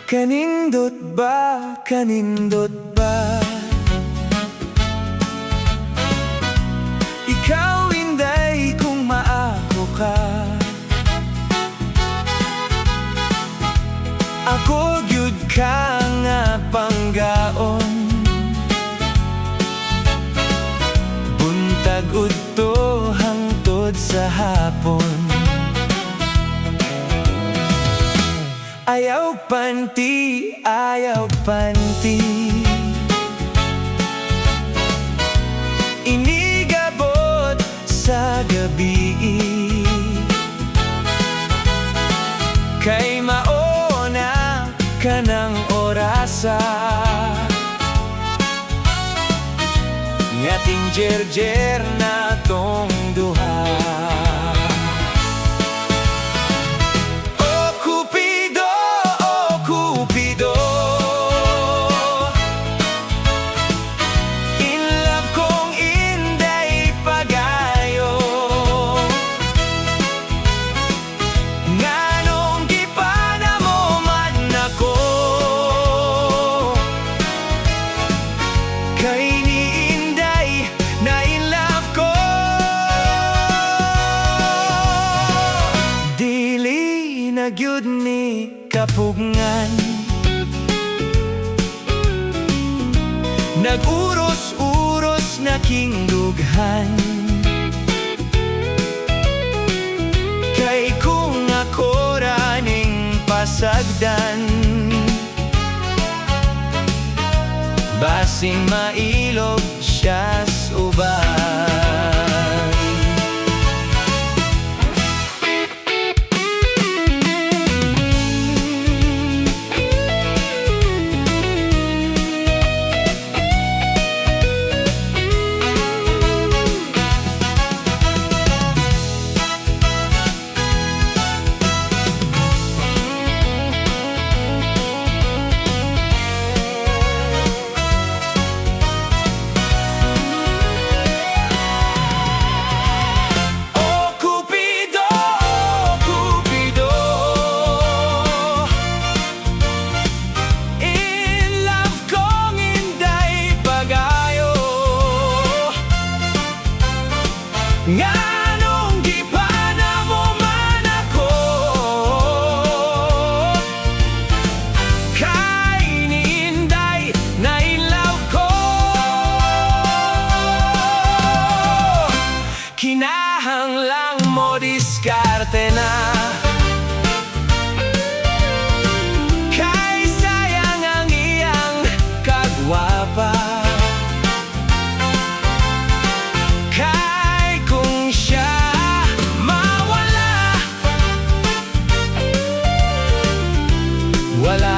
Kanindot ba, kanindot ba? Ikaw inday kung maako ka. Ako gyud ka nga panggaon. Buntag udto hangtod sa hapon. Ayaw panti, ayaw panti. Inigabot sa gabi. Kay maona ka ng orasa. Ngating jerjer na tong duha. Kay ni Inday na in love ko. Dili na gyud ni kapugngan. Nag-uros-uros na kingdughan. Kay kung ako raning pasagdan, basing mailog siya suban. Nganong di pa na mo man ako. Kay ni Inday na in love ko. Kinahanglang mo diskarte na. Kay sayang ang iyang kagwapa. Wala